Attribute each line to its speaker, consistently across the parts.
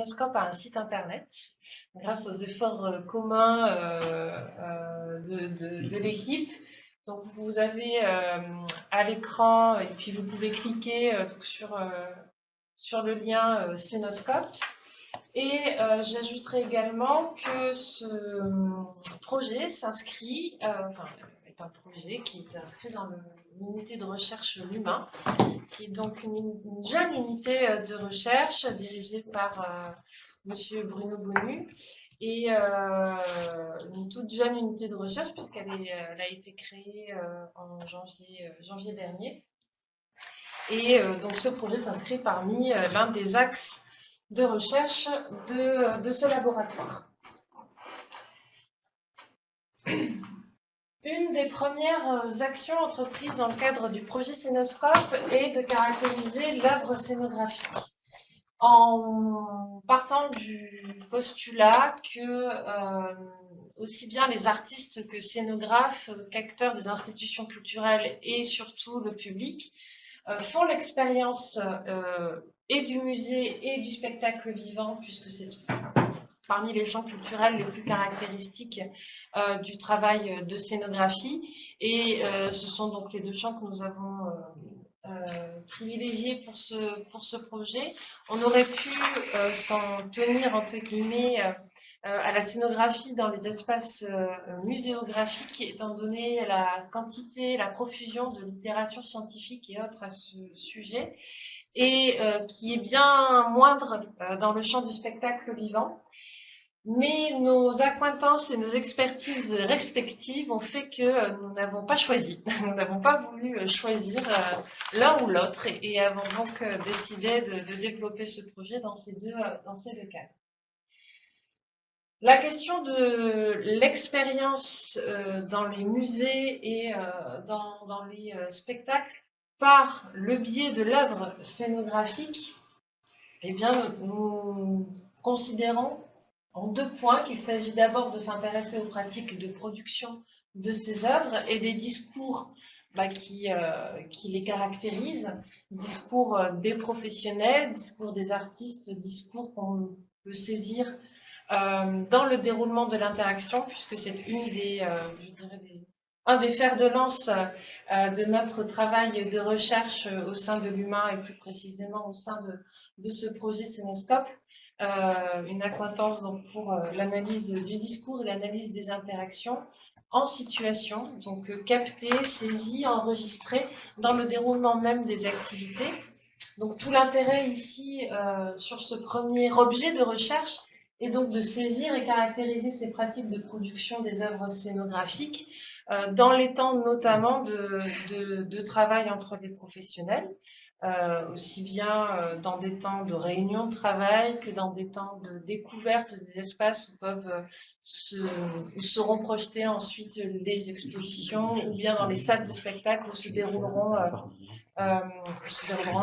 Speaker 1: Cinescope a un site internet, grâce aux efforts communs de l'équipe. Donc vous avez à l'écran, et puis vous pouvez cliquer sur le lien Cinescope. Et j'ajouterai également que ce projet s'inscrit, est un projet qui est inscrit dans l'unité de recherche L'Humain, qui est donc une jeune unité de recherche dirigée par Monsieur Bruno Bonnu, et une toute jeune unité de recherche puisqu'elle a été créée en janvier dernier. Et donc ce projet s'inscrit parmi l'un des axes de recherche de ce laboratoire. Une des premières actions entreprises dans le cadre du projet Cinescope est de caractériser l'œuvre scénographique, en partant du postulat que aussi bien les artistes que scénographes, qu'acteurs des institutions culturelles et surtout le public font l'expérience et du musée et du spectacle vivant, puisque c'est parmi les champs culturels les plus caractéristiques du travail de scénographie. Et ce sont donc les deux champs que nous avons privilégiés pour ce projet. On aurait pu s'en tenir, entre guillemets, à la scénographie dans les espaces muséographiques, étant donné la quantité, la profusion de littérature scientifique et autres à ce sujet, et qui est bien moindre dans le champ du spectacle vivant. Mais nos accointances et nos expertises respectives ont fait que nous n'avons pas choisi. Nous n'avons pas voulu choisir l'un ou l'autre et avons donc décidé de développer ce projet dans ces deux cas. La question de l'expérience dans les musées et dans les spectacles par le biais de l'œuvre scénographique, eh bien, nous considérons en deux points qu'il s'agit d'abord de s'intéresser aux pratiques de production de ces œuvres et des discours qui les caractérisent, discours des professionnels, discours des artistes, discours qu'on peut saisir dans le déroulement de l'interaction, puisque c'est un des fers de lance de notre travail de recherche au sein de l'Humain et plus précisément au sein de ce projet Cinescope, une accointance donc pour l'analyse du discours et l'analyse des interactions en situation, donc captée, saisie, enregistrée dans le déroulement même des activités. Donc tout l'intérêt ici sur ce premier objet de recherche est donc de saisir et caractériser ces pratiques de production des œuvres scénographiques dans les temps notamment de travail entre les professionnels, aussi bien dans des temps de réunion de travail que dans des temps de découverte des espaces où seront projetées ensuite les expositions, ou bien dans les salles de spectacle où se dérouleront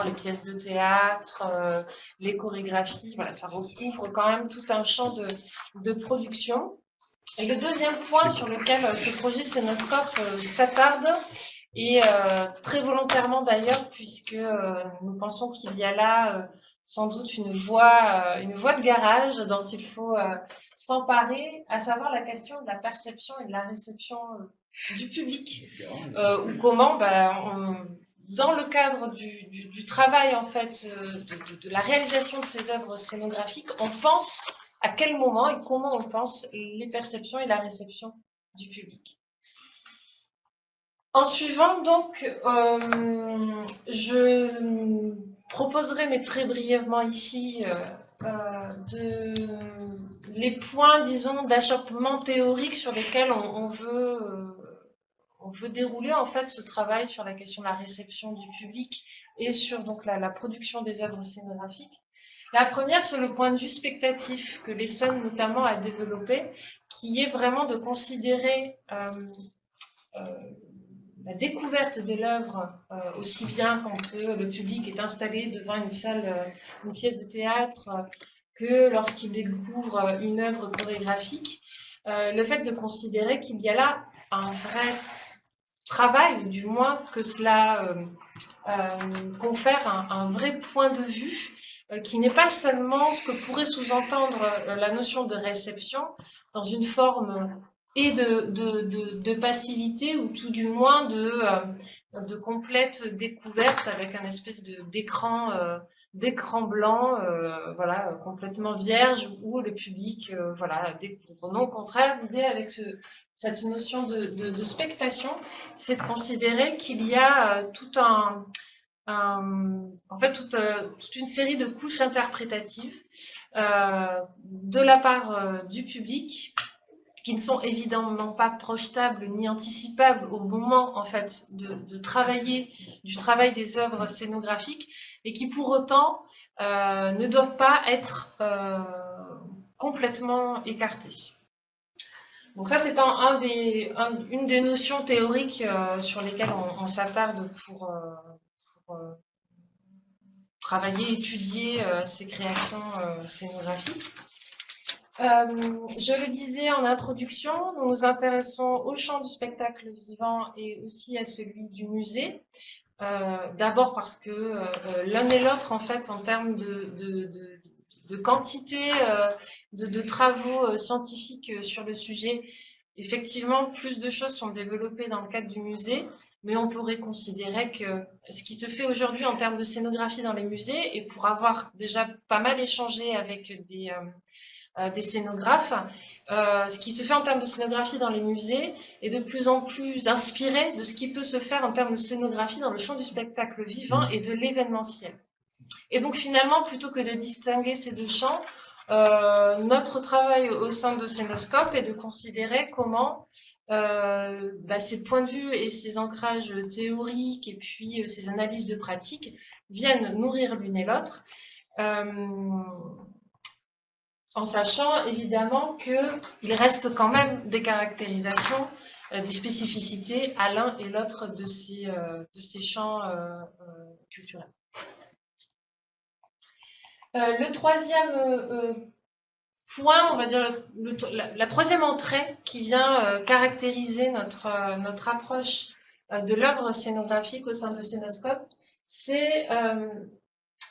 Speaker 1: les pièces de théâtre, les chorégraphies. Voilà, ça recouvre quand même tout un champ de production. Et le deuxième point sur lequel ce projet Cinescope s'attarde, et très volontairement d'ailleurs, puisque nous pensons qu'il y a là sans doute une voie de garage dont il faut s'emparer, à savoir la question de la perception et de la réception du public, ou comment dans le cadre du travail en fait de la réalisation de ces œuvres scénographiques, on pense à quel moment et comment on pense les perceptions et la réception du public. En suivant, donc, je proposerai, mais très brièvement ici, les points, disons, d'achoppement théorique sur lesquels on veut dérouler en fait ce travail sur la question de la réception du public et sur donc la production des œuvres scénographiques. La première, c'est le point de vue spectatif que l'Essonne notamment a développé, qui est vraiment de considérer la découverte de l'œuvre aussi bien quand le public est installé devant une salle, une pièce de théâtre, que lorsqu'il découvre une œuvre chorégraphique. Le fait de considérer qu'il y a là un vrai travail, ou du moins que cela confère un vrai point de vue qui n'est pas seulement ce que pourrait sous-entendre la notion de réception dans une forme et de passivité, ou tout du moins de complète découverte avec un espèce d'écran blanc, voilà, complètement vierge, où le public voilà, découvre. Non, au contraire, l'idée avec cette notion de spectation, c'est de considérer qu'il y a en fait toute une série de couches interprétatives de la part du public, qui ne sont évidemment pas projetables ni anticipables au moment en fait du travail des œuvres scénographiques, et qui pour autant ne doivent pas être complètement écartées. Donc ça, c'est une des notions théoriques sur lesquelles on s'attarde pour travailler, étudier ces créations scénographiques. Je le disais en introduction, nous nous intéressons au champ du spectacle vivant et aussi à celui du musée. D'abord parce que l'un et l'autre, en fait, en termes de quantité de travaux scientifiques sur le sujet, effectivement, plus de choses sont développées dans le cadre du musée, mais on pourrait considérer que ce qui se fait aujourd'hui en termes de scénographie dans les musées, et pour avoir déjà pas mal échangé avec des scénographes, ce qui se fait en termes de scénographie dans les musées est de plus en plus inspiré de ce qui peut se faire en termes de scénographie dans le champ du spectacle vivant et de l'événementiel. Et donc finalement, plutôt que de distinguer ces deux champs, notre travail au sein de Scénoscope est de considérer comment ces points de vue et ces ancrages théoriques et puis ces analyses de pratique viennent nourrir l'une et l'autre, en sachant évidemment qu'il reste quand même des caractérisations, des spécificités à l'un et l'autre de ces champs culturels. Le troisième point, on va dire la troisième entrée qui vient caractériser notre approche de l'œuvre scénographique au sein de Scénoscope, c'est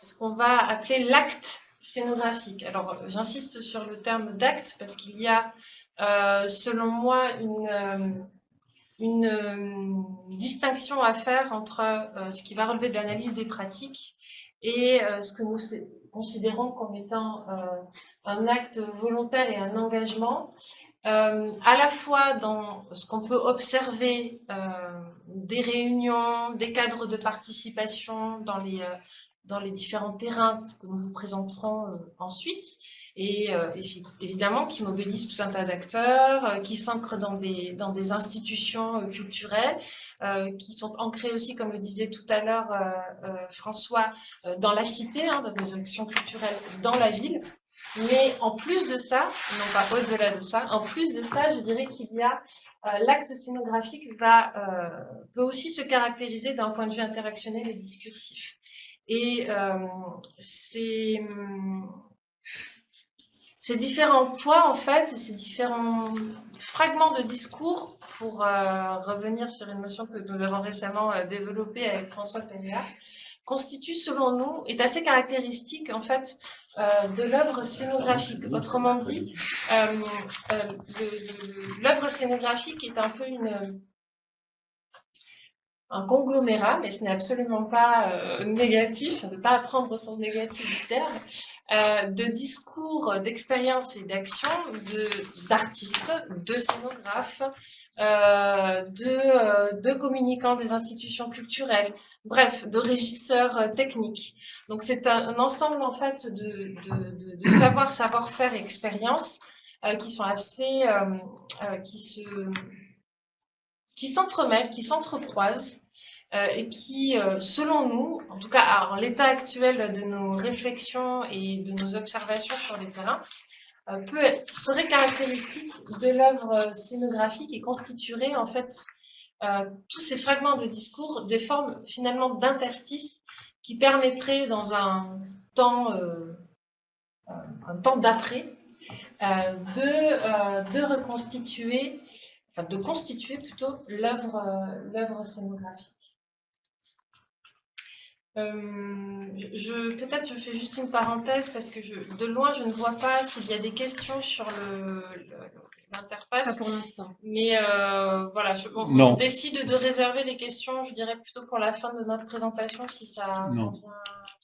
Speaker 1: ce qu'on va appeler l'acte scénographique. Alors, j'insiste sur le terme d'acte parce qu'il y a, selon moi, une distinction à faire entre ce qui va relever de l'analyse des pratiques et ce que nous considérons comme étant un acte volontaire et un engagement, à la fois dans ce qu'on peut observer des réunions, des cadres de participation dans les différents terrains que nous vous présenterons ensuite, et évidemment qui mobilisent tout un tas d'acteurs, qui s'ancrent dans des institutions culturelles, qui sont ancrées aussi, comme le disait tout à l'heure François, dans la cité, dans des actions culturelles dans la ville. Mais en plus de ça, non pas au-delà de ça, en plus de ça, je dirais qu'il y a l'acte scénographique peut aussi se caractériser d'un point de vue interactionnel et discursif. Et ces différents poids, en fait, ces différents fragments de discours, pour revenir sur une notion que nous avons récemment développée avec François Peña, constitue, selon nous, est assez caractéristique, en fait, de l'œuvre scénographique. Autrement dit, l'œuvre scénographique est un peu un conglomérat, mais ce n'est absolument pas négatif, ne pas apprendre au sens négatif du terme, de discours, d'expériences et d'actions d'artistes, de scénographes, de communicants des institutions culturelles, bref, de régisseurs techniques. Donc c'est un ensemble en fait de savoir-faire et expériences qui sont assez, qui s'entremêlent, qui s'entrecroisent et qui, selon nous, en tout cas en l'état actuel de nos réflexions et de nos observations sur les terrains, serait caractéristique de l'œuvre scénographique et constituerait en fait tous ces fragments de discours des formes finalement d'interstices qui permettraient dans un temps d'après de reconstituer, enfin de constituer plutôt l'œuvre scénographique. Peut-être je fais juste une parenthèse parce que de loin je ne vois pas s'il y a des questions sur l'interface.
Speaker 2: Pas pour l'instant.
Speaker 1: Mais voilà, on décide de réserver les questions, je dirais plutôt pour la fin de notre présentation si ça convient à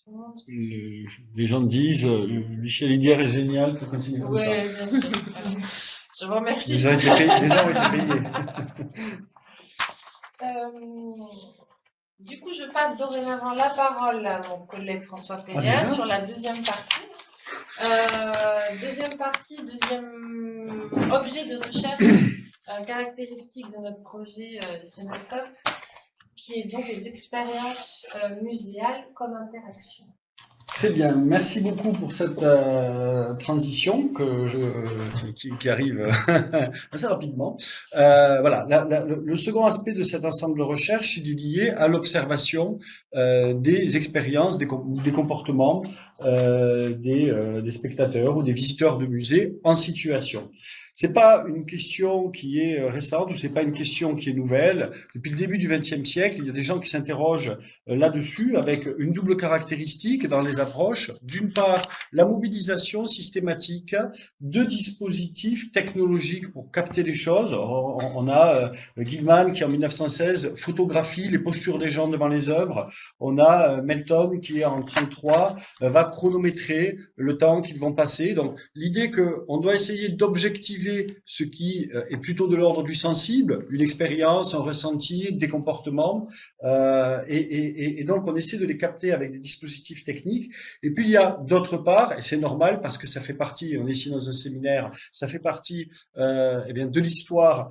Speaker 1: tout le monde.
Speaker 3: Les gens disent Michel Idier est génial, faut continuer comme ça.
Speaker 1: Oui, bien sûr. Je vous remercie.
Speaker 3: Les gens ont été payés.
Speaker 1: Du coup, je passe dorénavant la parole à mon collègue François Péléa sur la deuxième partie. Deuxième objet de recherche caractéristique de notre projet Scénoscope, qui est donc les expériences muséales comme interaction.
Speaker 3: Très bien, merci beaucoup pour cette transition qui arrive assez rapidement. Voilà, le second aspect de cet ensemble de recherche est lié à l'observation des expériences, des comportements des spectateurs ou des visiteurs de musées en situation. C'est pas une question qui est récente ou c'est pas une question qui est nouvelle. Depuis le début du XXe siècle, il y a des gens qui s'interrogent là-dessus avec une double caractéristique dans les approches. D'une part, la mobilisation systématique de dispositifs technologiques pour capter les choses. On a Gilman qui en 1916 photographie les postures des gens devant les œuvres. On a Melton qui en 1933 va chronométrer le temps qu'ils vont passer. Donc l'idée qu'on doit essayer d'objectiver ce qui est plutôt de l'ordre du sensible, une expérience, un ressenti, des comportements, et donc on essaie de les capter avec des dispositifs techniques. Et puis il y a d'autre part, et c'est normal parce que ça fait partie, on est ici dans un séminaire, ça fait partie eh bien, de l'histoire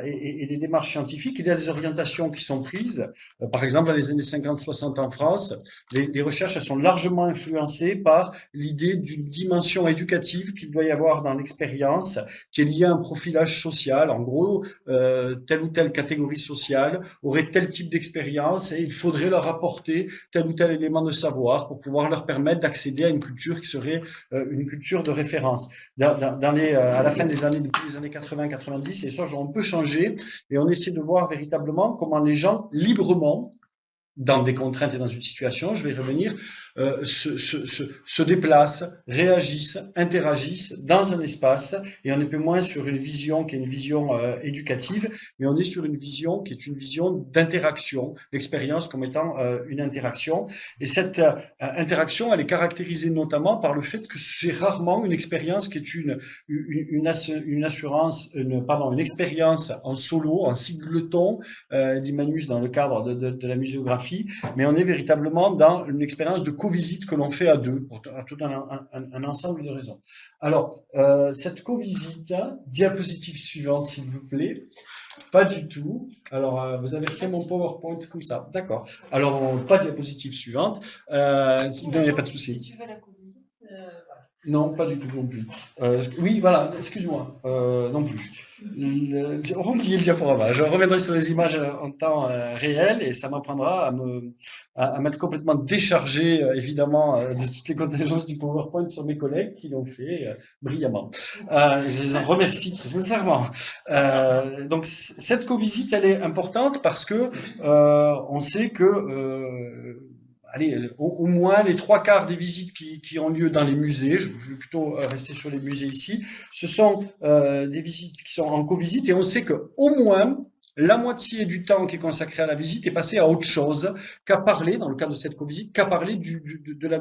Speaker 3: et des démarches scientifiques. Il y a des orientations qui sont prises. Par exemple, dans les années 50-60 en France, les recherches elles sont largement influencées par l'idée d'une dimension éducative qu'il doit y avoir dans l'expérience, qui est liée à un profilage social. En gros, telle ou telle catégorie sociale aurait tel type d'expérience et il faudrait leur apporter tel ou tel élément de savoir pour pouvoir leur permettre d'accéder à une culture qui serait une culture de référence. À la fin des années, depuis les années 80-90, et ça, on peut changer et on essaie de voir véritablement comment les gens librement, dans des contraintes et dans une situation, je vais revenir, se déplacent, réagissent, interagissent dans un espace, et on n'est plus moins sur une vision qui est une vision éducative, mais on est sur une vision qui est une vision d'interaction, l'expérience comme étant une interaction. Et cette interaction, elle est caractérisée notamment par le fait que c'est rarement une expérience qui est une expérience en solo, en singleton, dit Manus dans le cadre de la muséographie, mais on est véritablement dans une expérience de co-visite que l'on fait à deux, pour tout un ensemble de raisons. Alors, cette co-visite, diapositive suivante, s'il vous plaît. Pas du tout. Alors, vous avez fait mon PowerPoint comme ça. D'accord. Alors, pas diapositive suivante. Il n'y a pas de souci.
Speaker 1: Si tu veux la co-visite, voilà.
Speaker 3: Non, pas du tout non plus. Oui, voilà, excuse-moi, non plus. Oubliez le diaporama. Je reviendrai sur les images en temps réel et ça m'apprendra à m'être complètement déchargé, évidemment, de toutes les contingences du PowerPoint sur mes collègues qui l'ont fait brillamment. Je les en remercie très sincèrement. Donc, cette co-visite, elle est importante parce que on sait que allez, au moins les 3/4 des visites qui ont lieu dans les musées, je vais plutôt rester sur les musées ici, ce sont des visites qui sont en co-visite et on sait que au moins la moitié du temps qui est consacré à la visite est passé à autre chose qu'à parler, dans le cadre de cette co-visite, qu'à parler de la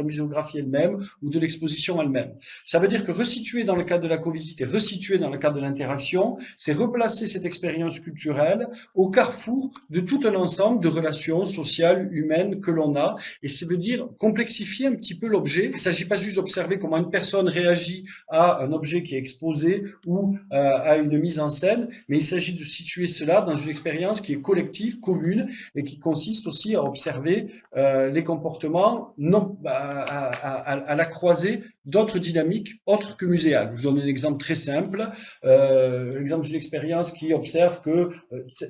Speaker 3: muséographie elle-même ou de l'exposition elle-même. Ça veut dire que resituer dans le cadre de la co-visite et resituer dans le cadre de l'interaction, c'est replacer cette expérience culturelle au carrefour de tout un ensemble de relations sociales, humaines que l'on a. Et ça veut dire complexifier un petit peu l'objet. Il ne s'agit pas juste d'observer comment une personne réagit à un objet qui est exposé ou à une mise en scène, mais il s'agit de situer cela dans une expérience qui est collective, commune, et qui consiste aussi à observer les comportements non, à la croisée d'autres dynamiques autres que muséales. Je vous donne un exemple très simple, l'exemple d'une expérience qui observe que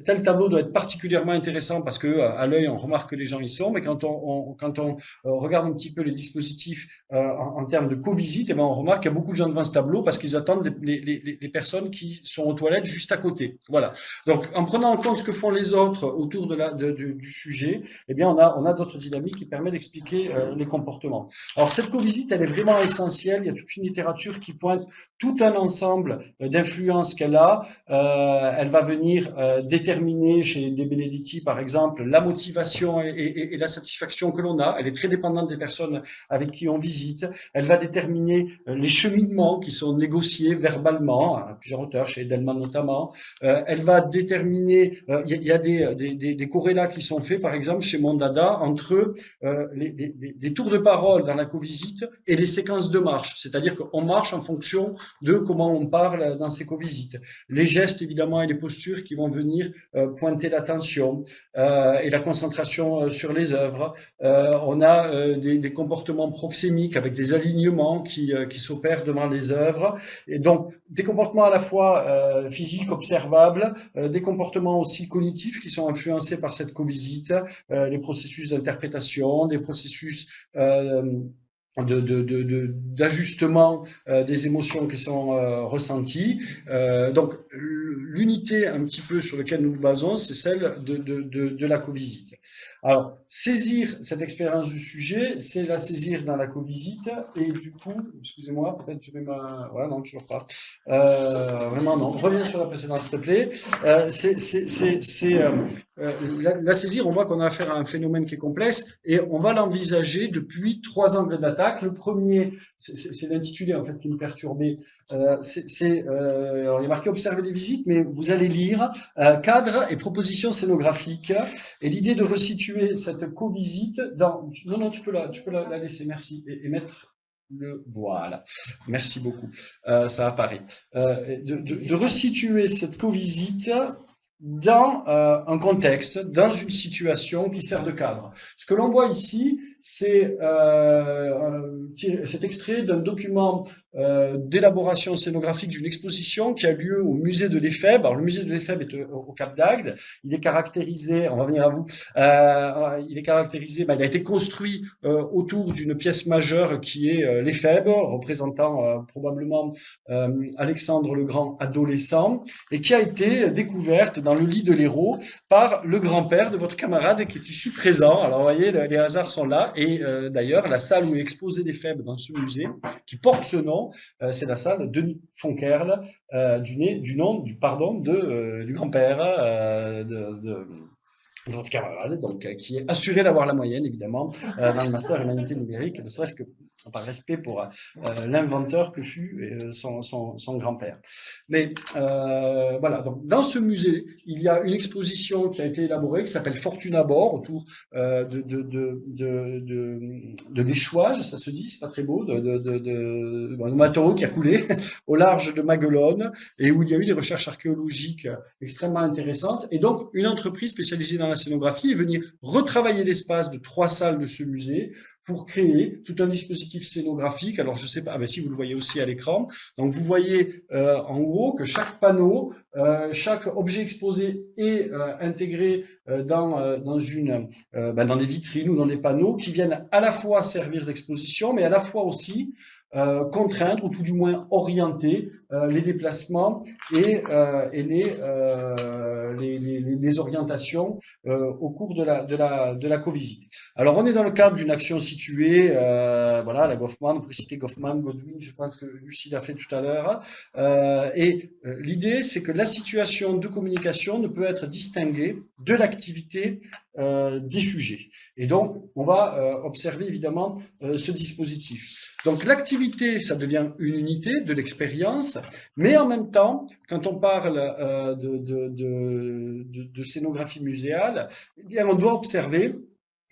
Speaker 3: tel tableau doit être particulièrement intéressant parce que à l'œil on remarque que les gens y sont, mais quand on regarde un petit peu les dispositifs en termes de co-visite, eh ben on remarque qu'il y a beaucoup de gens devant ce tableau parce qu'ils attendent les personnes qui sont aux toilettes juste à côté. Voilà. Donc en prenant en compte ce que font les autres autour du sujet, eh bien on a d'autres dynamiques qui permettent d'expliquer les comportements. Alors cette co-visite, elle est vraiment essentielle. Il y a toute une littérature qui pointe tout un ensemble d'influences qu'elle a. Elle va venir déterminer chez De Benedetti, par exemple, la motivation et la satisfaction que l'on a. Elle est très dépendante des personnes avec qui on visite. Elle va déterminer les cheminements qui sont négociés verbalement, à plusieurs auteurs, chez Edelman notamment. Elle va déterminer, il y a des corrélats qui sont faits, par exemple, chez Mondada, entre les tours de parole dans la co-visite et les séquences de marche. C'est-à-dire qu'on marche en fonction de comment on parle dans ces co-visites. Les gestes, évidemment, et les postures qui vont venir pointer l'attention et la concentration sur les œuvres. On a des comportements proxémiques avec des alignements qui s'opèrent devant les œuvres. Et donc, des comportements à la fois physiques observables, des comportements aussi cognitifs qui sont influencés par cette co-visite, les processus d'interprétation, des processus d'ajustement des émotions qui sont ressenties. Donc, l'unité un petit peu sur laquelle nous nous basons, c'est celle de la co-visite. Alors, saisir cette expérience du sujet, c'est la saisir dans la co-visite, et du coup, excusez-moi, peut-être je vais ouais, non, toujours pas. Vraiment, non. Reviens sur la précédente, s'il te plaît. La saisir, on voit qu'on a affaire à un phénomène qui est complexe, et on va l'envisager depuis 3 angles d'attaque. Le premier, c'est l'intitulé, en fait, qui me perturbait. Alors, il est marqué observer des visites, mais vous allez lire cadre et propositions scénographiques, et l'idée de resituer cette co-visite dans... Non, tu peux la laisser, merci, et mettre voilà, merci beaucoup, ça apparaît. De resituer cette co-visite dans un contexte, dans une situation qui sert de cadre. Ce que l'on voit ici, c'est cet extrait d'un document d'élaboration scénographique d'une exposition qui a lieu au musée de l'Éphèbe. Alors, le musée de l'Éphèbe est au Cap d'Agde. Il est caractérisé, on va venir à vous, il est caractérisé, il a été construit autour d'une pièce majeure qui est l'Éphèbe, représentant probablement Alexandre le Grand adolescent, et qui a été découverte dans le lit de l'Hérault par le grand-père de votre camarade qui est ici présent. Alors, vous voyez, les hasards sont là. Et d'ailleurs, la salle où est exposé l'Éphèbe dans ce musée, qui porte ce nom, c'est la salle Denis Fonkerle, du grand-père de notre camarade, donc qui est assuré d'avoir la moyenne, évidemment, dans le master humanité numérique, ne serait-ce que par respect pour l'inventeur que fut son grand-père. Mais voilà, donc dans ce musée, il y a une exposition qui a été élaborée qui s'appelle Fortune à bord, autour de l'échouage, ça se dit, c'est pas très beau, d'un bateau qui a coulé au large de Maguelone, et où il y a eu des recherches archéologiques extrêmement intéressantes, et donc une entreprise spécialisée dans la scénographie est venue retravailler l'espace de 3 salles de ce musée pour créer tout un dispositif scénographique. Alors, je sais pas, si vous le voyez aussi à l'écran. Donc, vous voyez en gros que chaque panneau, chaque objet exposé est intégré dans des vitrines ou dans des panneaux qui viennent à la fois servir d'exposition, mais à la fois aussi contraindre ou tout du moins orienter les déplacements et les orientations au cours de la co-visite. Alors, on est dans le cadre d'une action située, voilà, la Goffman, on pourrait citer Goffman, Godwin, je pense que Lucie l'a fait tout à l'heure, et l'idée, c'est que la situation de communication ne peut être distinguée de l'activité des sujets. Et donc, on va observer évidemment ce dispositif. Donc, l'activité, ça devient une unité de l'expérience, mais en même temps, quand on parle de scénographie muséale, eh bien, on doit observer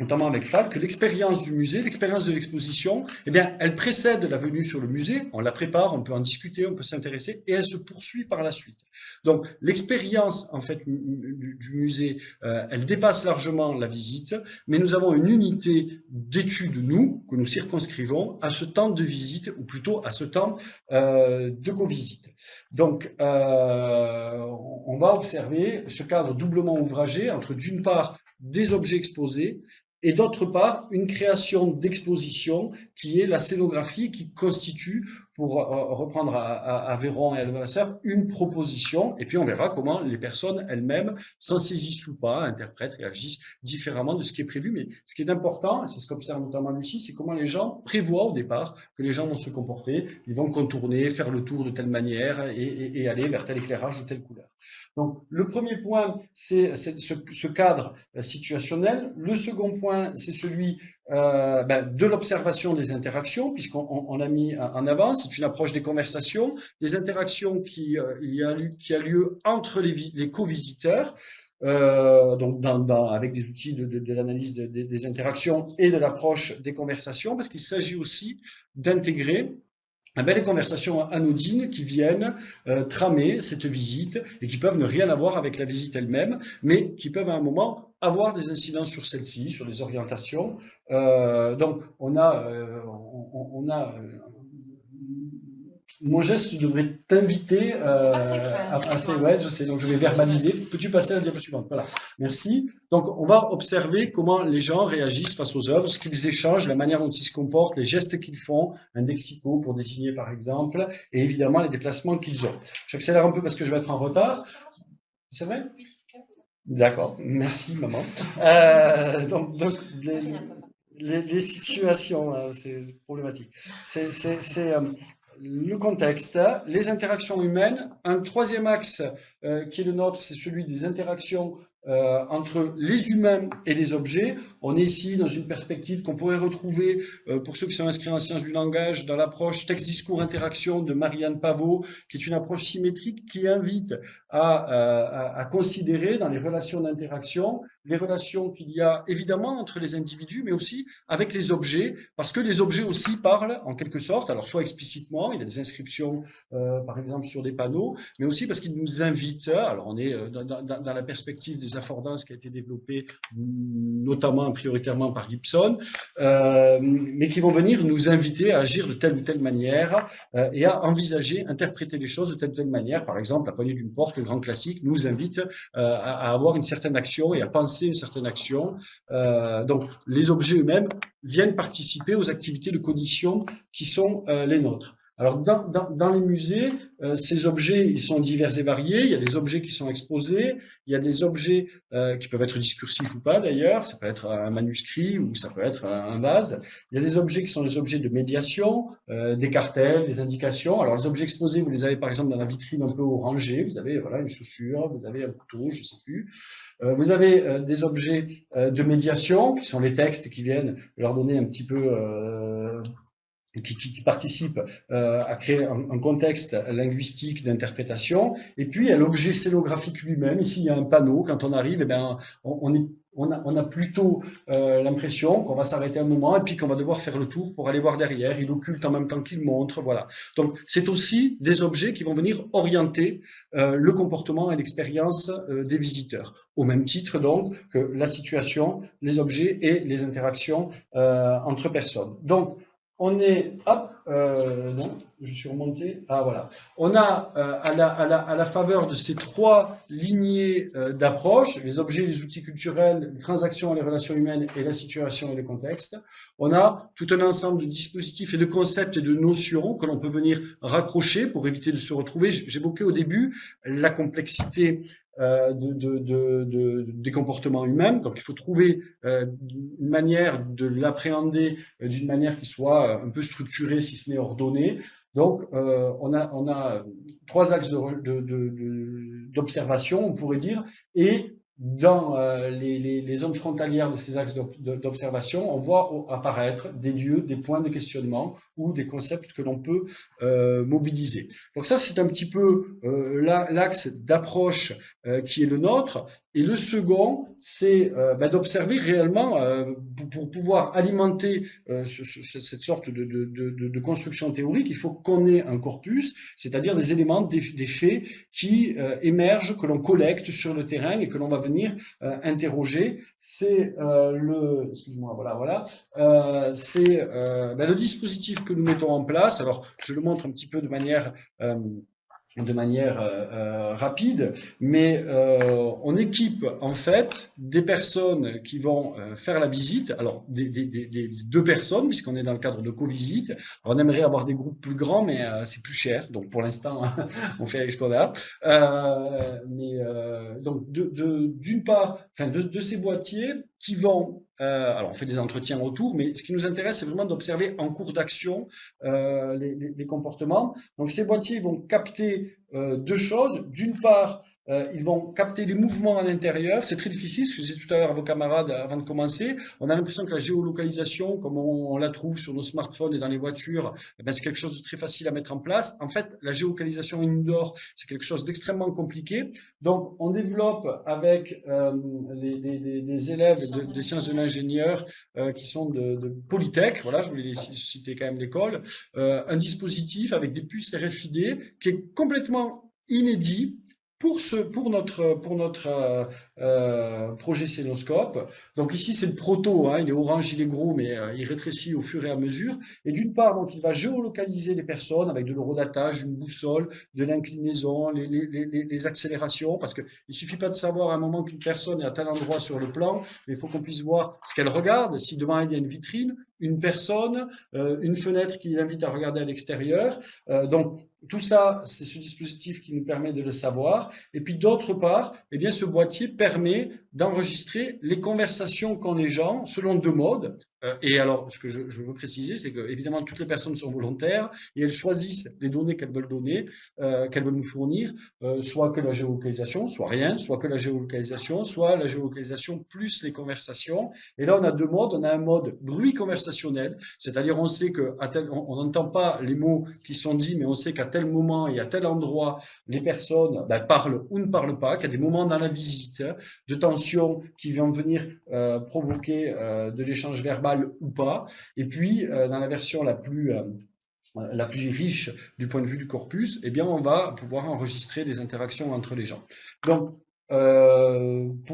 Speaker 3: notamment avec Falk, que l'expérience du musée, l'expérience de l'exposition, eh bien, elle précède la venue sur le musée, on la prépare, on peut en discuter, on peut s'intéresser, et elle se poursuit par la suite. Donc, l'expérience, en fait, du musée, elle dépasse largement la visite, mais nous avons une unité d'étude, nous, que nous circonscrivons à ce temps de visite, ou plutôt à ce temps de co-visite. Donc, on va observer ce cadre doublement ouvragé entre, d'une part, des objets exposés, et d'autre part, une création d'exposition qui est la scénographie qui constitue, pour reprendre à Véron et à Levasseur, une proposition. Et puis on verra comment les personnes elles-mêmes s'en saisissent ou pas, interprètent, réagissent différemment de ce qui est prévu. Mais ce qui est important, et c'est ce qu'observe notamment Lucie, c'est comment les gens prévoient au départ que les gens vont se comporter. Ils vont contourner, faire le tour de telle manière et aller vers tel éclairage ou telle couleur. Donc, le premier point, c'est ce cadre situationnel. Le second point, c'est celui de l'observation des interactions, puisqu'on l'a mis en avant. C'est une approche des conversations, des interactions qui a lieu entre les co-visiteurs. Donc avec des outils de l'analyse des interactions et de l'approche des conversations, parce qu'il s'agit aussi d'intégrer les conversations anodines qui viennent tramer cette visite et qui peuvent ne rien avoir avec la visite elle-même, mais qui peuvent à un moment avoir des incidences sur celle-ci, sur les orientations. Donc on a mon geste devrait t'inviter à passer. Ouais, je sais, donc je vais verbaliser. Peux-tu passer à la diapo suivante? Voilà, merci. Donc, on va observer comment les gens réagissent face aux œuvres, ce qu'ils échangent, la manière dont ils se comportent, les gestes qu'ils font, un lexico pour désigner par exemple, et évidemment les déplacements qu'ils ont. J'accélère un peu parce que je vais être en retard. C'est vrai? D'accord, merci maman. Donc les situations, c'est problématique. C'est le contexte, les interactions humaines. Un troisième axe qui est le nôtre, c'est celui des interactions entre les humains et les objets. On est ici dans une perspective qu'on pourrait retrouver, pour ceux qui sont inscrits en sciences du langage, dans l'approche texte-discours-interaction de Marianne Pavot, qui est une approche symétrique qui invite à considérer dans les relations d'interaction les relations qu'il y a évidemment entre les individus, mais aussi avec les objets, parce que les objets aussi parlent en quelque sorte, alors soit explicitement, il y a des inscriptions par exemple sur des panneaux, mais aussi parce qu'ils nous invitent, alors on est dans la perspective des affordances qui a été développée notamment prioritairement par Gibson, mais qui vont venir nous inviter à agir de telle ou telle manière et à envisager, interpréter les choses de telle ou telle manière. Par exemple, la poignée d'une porte, le grand classique, nous invite à avoir une certaine action et à penser une certaine action. Donc, les objets eux-mêmes viennent participer aux activités de cognition qui sont les nôtres. Alors, dans les musées, ces objets, ils sont divers et variés. Il y a des objets qui sont exposés. Il y a des objets qui peuvent être discursifs ou pas, d'ailleurs. Ça peut être un manuscrit ou ça peut être un vase. Il y a des objets qui sont des objets de médiation, des cartels, des indications. Alors, les objets exposés, vous les avez par exemple dans la vitrine un peu orangée. Vous avez voilà, une chaussure, vous avez un couteau, je ne sais plus. Vous avez des objets de médiation, qui sont les textes qui viennent leur donner un petit peu... qui participent à créer un contexte linguistique d'interprétation. Et puis, il y a l'objet scénographique lui-même. Ici, il y a un panneau. Quand on arrive, eh bien, on a plutôt l'impression qu'on va s'arrêter un moment et puis qu'on va devoir faire le tour pour aller voir derrière. Il occulte en même temps qu'il montre. Voilà. Donc, c'est aussi des objets qui vont venir orienter le comportement et l'expérience des visiteurs. Au même titre, donc, que la situation, les objets et les interactions entre personnes. Donc, on est, hop, non, je suis remonté, ah voilà. On a à la faveur de ces trois lignées d'approche, les objets, les outils culturels, les transactions et les relations humaines et la situation et le contexte, on a tout un ensemble de dispositifs et de concepts et de notions que l'on peut venir raccrocher pour éviter de se retrouver. J'évoquais au début la complexité des comportements humains. Donc, il faut trouver une manière de l'appréhender d'une manière qui soit un peu structurée, si ce n'est ordonnée. Donc, on a trois axes d'observation, on pourrait dire, et dans les zones frontalières de ces axes d'observation, on voit apparaître des lieux, des points de questionnement ou des concepts que l'on peut mobiliser. Donc ça, c'est un petit peu l'axe d'approche qui est le nôtre. Et le second, c'est d'observer réellement, pour pouvoir alimenter cette sorte de construction théorique, il faut qu'on ait un corpus, c'est-à-dire des éléments, des faits qui émergent, que l'on collecte sur le terrain et que l'on va venir interroger. C'est excuse-moi, voilà, c'est le dispositif que nous mettons en place. Alors, je le montre un petit peu de manière rapide, mais on équipe en fait des personnes qui vont faire la visite, alors des deux personnes, puisqu'on est dans le cadre de co-visite. On aimerait avoir des groupes plus grands, mais c'est plus cher, donc pour l'instant, on fait avec ce qu'on a. Donc, d'une part, enfin, de ces boîtiers qui vont alors, on fait des entretiens autour, mais ce qui nous intéresse, c'est vraiment d'observer en cours d'action les comportements. Donc, ces boîtiers vont capter deux choses. D'une part, ils vont capter les mouvements à l'intérieur. C'est très difficile, ce que je disais tout à l'heure à vos camarades avant de commencer. On a l'impression que la géolocalisation, comme on la trouve sur nos smartphones et dans les voitures, c'est quelque chose de très facile à mettre en place. En fait, la géolocalisation indoor, c'est quelque chose d'extrêmement compliqué. Donc, on développe avec des élèves des sciences de l'ingénieur qui sont de Polytech, voilà, je voulais citer quand même l'école, un dispositif avec des puces RFID qui est complètement inédit pour notre projet Cénoscope. Donc ici c'est le proto, hein, il est orange, il est gros, mais il rétrécit au fur et à mesure. Et d'une part, donc il va géolocaliser les personnes avec de l'horodatage, une boussole, de l'inclinaison, les accélérations, parce que il suffit pas de savoir à un moment qu'une personne est à tel endroit sur le plan, mais il faut qu'on puisse voir ce qu'elle regarde. Si devant elle il y a une vitrine, une personne, une fenêtre qui l'invite à regarder à l'extérieur. Donc tout ça, c'est ce dispositif qui nous permet de le savoir. Et puis d'autre part, eh bien, ce boîtier permet d'enregistrer les conversations qu'ont les gens selon deux modes. Et alors, ce que je veux préciser, c'est que évidemment toutes les personnes sont volontaires et elles choisissent les données qu'elles veulent donner, qu'elles veulent nous fournir, soit que la géolocalisation, soit rien, soit que la géolocalisation, soit la géolocalisation plus les conversations. Et là, on a deux modes. On a un mode bruit conversationnel, c'est-à-dire on sait que on n'entend pas les mots qui sont dits, mais on sait qu'à tel moment et à tel endroit, les personnes parlent ou ne parlent pas, qu'il y a des moments dans la visite de tension qui vont venir provoquer de l'échange verbal ou pas. Et puis, dans la version la plus riche du point de vue du corpus, eh bien, on va pouvoir enregistrer des interactions entre les gens. Donc,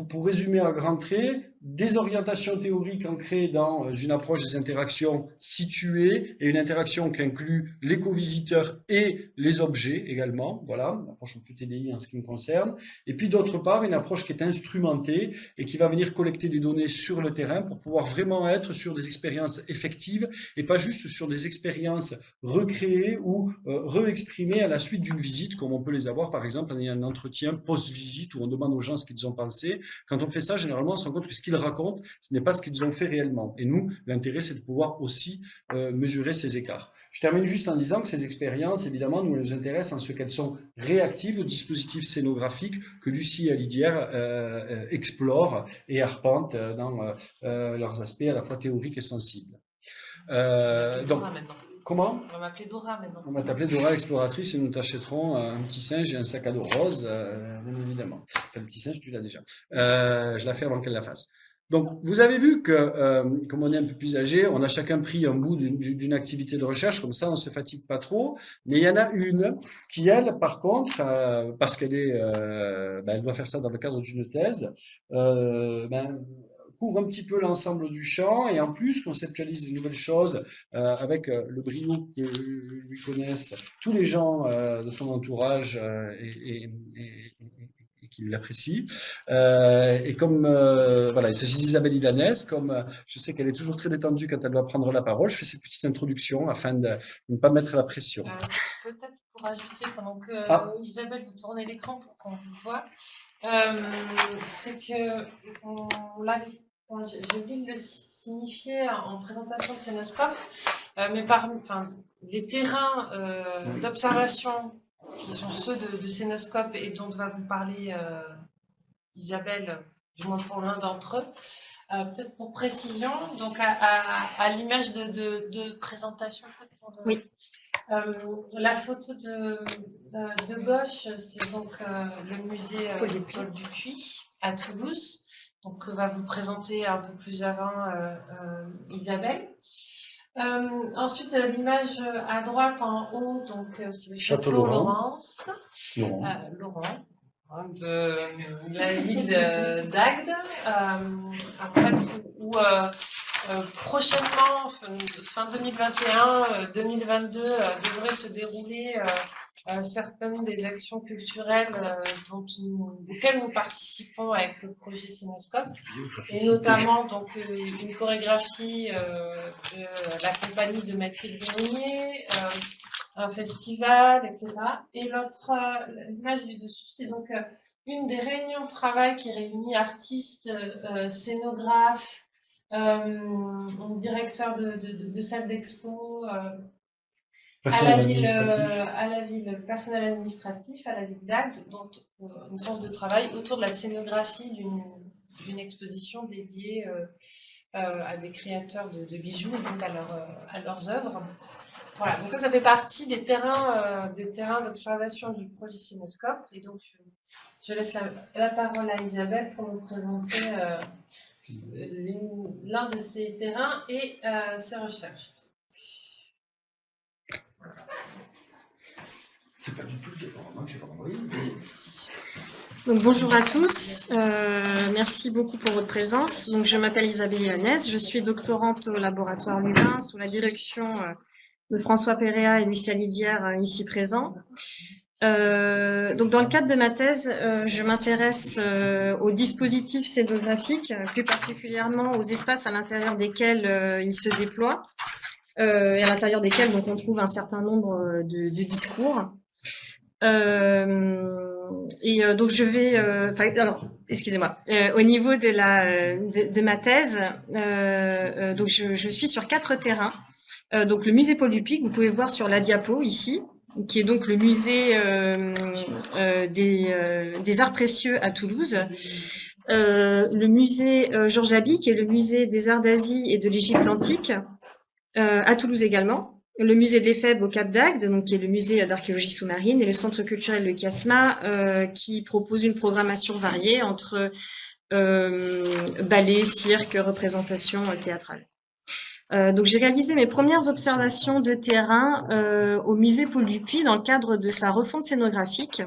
Speaker 3: pour résumer à grands traits, des orientations théoriques ancrées dans une approche des interactions situées et une interaction qui inclut les co-visiteurs et les objets également. Voilà, une approche un peu TDI en ce qui me concerne. Et puis d'autre part, une approche qui est instrumentée et qui va venir collecter des données sur le terrain pour pouvoir vraiment être sur des expériences effectives et pas juste sur des expériences recréées ou réexprimées à la suite d'une visite, comme on peut les avoir par exemple en ayant un entretien post-visite où on demande aux gens ce qu'ils ont pensé. Quand on fait ça, généralement, on se rend compte que ce qu'ils racontent, ce n'est pas ce qu'ils ont fait réellement. Et nous, l'intérêt, c'est de pouvoir aussi mesurer ces écarts. Je termine juste en disant que ces expériences, évidemment, nous intéressent en ce qu'elles sont réactives au dispositif scénographique que Lucie Alidière explore et arpente dans leurs aspects à la fois théoriques et sensibles. Donc, comment?
Speaker 1: On va m'appeler Dora maintenant.
Speaker 3: On va t'appeler Dora l'exploratrice et nous t'achèterons un petit singe et un sac à dos rose, bien évidemment. Enfin, le petit singe, tu l'as déjà. Je la fais avant qu'elle la fasse. Donc, vous avez vu que, comme on est un peu plus âgé, on a chacun pris un bout d'une activité de recherche, comme ça on se fatigue pas trop. Mais il y en a une qui, elle, par contre, parce qu'elle elle doit faire ça dans le cadre d'une thèse, couvre un petit peu l'ensemble du champ et en plus conceptualise de nouvelles choses avec le brio que lui connaissent tous les gens de son entourage et qui l'apprécient. Et comme voilà, il s'agit d'Isabelle Ilanès, comme je sais qu'elle est toujours très détendue quand elle doit prendre la parole, je fais cette petite introduction afin de ne pas mettre la pression.
Speaker 1: Peut-être pour ajouter pendant que Isabelle vous tournez l'écran pour qu'on vous voit, c'est que j'ai oublié de le signifier en présentation de Cénoscope, mais les terrains d'observation qui sont ceux de Cénoscope et dont va vous parler Isabelle, du moins pour l'un d'entre eux, Peut-être pour précision, donc à l'image de présentation, peut-être pour
Speaker 2: Oui.
Speaker 1: la photo de gauche, c'est donc le musée Paul Dupuy à Toulouse, donc que va vous présenter un peu plus avant Isabelle. Ensuite, l'image à droite en haut, donc c'est le château Laurence. Laurent. De la ville d'Agde, en fait, où prochainement, fin 2021, 2022, devraient se dérouler certaines des actions culturelles auxquelles nous participons avec le projet Cinescope, et notamment donc une chorégraphie de la compagnie de Mathilde Brunier, un festival, etc. Et l'autre, l'image du dessous, c'est donc une des réunions de travail qui réunit artistes, scénographes, directeurs de salles d'expo, à la ville, personnel administratif, à la ville d'Agde, dont une séance de travail autour de la scénographie d'une exposition dédiée à des créateurs de bijoux, donc à leurs œuvres. Voilà, donc ça fait partie des terrains d'observation du projet Cinescope, et donc je laisse la parole à Isabelle pour nous présenter l'un de ces terrains et ses recherches.
Speaker 3: C'est pas du tout le que j'ai pas envoyé.
Speaker 2: Donc bonjour à tous, merci beaucoup pour votre présence. Donc je m'appelle Isabelle Yanès, je suis doctorante au laboratoire Lubin sous la direction de François Péréa et Lucia Lidière ici présents. Donc dans le cadre de ma thèse, je m'intéresse aux dispositifs scénographiques, plus particulièrement aux espaces à l'intérieur desquels ils se déploient, et à l'intérieur desquels donc on trouve un certain nombre de discours. Donc je vais, alors excusez-moi, au niveau de ma thèse, donc je suis sur 4 terrains. Donc le musée Paul Dupuy, que vous pouvez voir sur la diapo ici, qui est donc le musée des arts précieux à Toulouse. Le musée Georges Laby, qui est le musée des arts d'Asie et de l'Égypte antique, à Toulouse également. Le musée de l'Éphèbe au Cap d'Agde, donc qui est le musée d'archéologie sous-marine, et le centre culturel de Kiasma, qui propose une programmation variée entre ballet, cirque, représentation théâtrale. Donc j'ai réalisé mes premières observations de terrain au musée Paul Dupuy dans le cadre de sa refonte scénographique.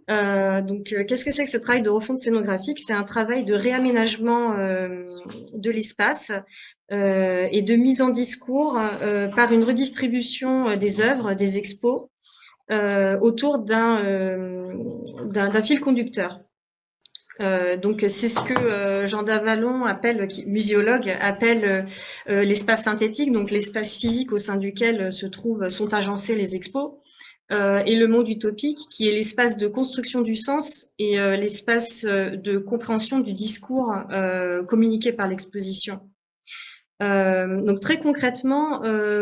Speaker 2: Qu'est-ce que c'est que ce travail de refonte scénographique? C'est un travail de réaménagement de l'espace et de mise en discours par une redistribution des œuvres, des expos, autour d'un fil conducteur. Donc c'est ce que Jean Davalon muséologue, appelle l'espace synthétique, donc l'espace physique au sein duquel sont agencés les expos, et le monde utopique, qui est l'espace de construction du sens et l'espace de compréhension du discours communiqué par l'exposition. Donc très concrètement,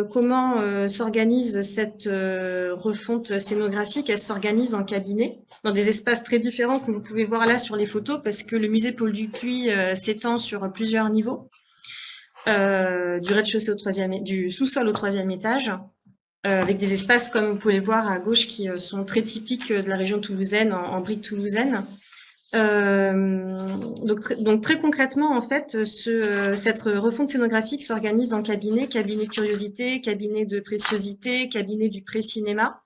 Speaker 2: comment s'organise cette refonte scénographique? Elle s'organise en cabinet, dans des espaces très différents que vous pouvez voir là sur les photos, parce que le musée Paul Dupuy s'étend sur plusieurs niveaux, du rez-de-chaussée du sous-sol au 3e étage, avec des espaces, comme vous pouvez le voir à gauche, qui sont très typiques de la région toulousaine, en briques toulousaines. Donc très concrètement, en fait, cette refonte scénographique s'organise en cabinet curiosité, cabinet de préciosité, cabinet du pré-cinéma.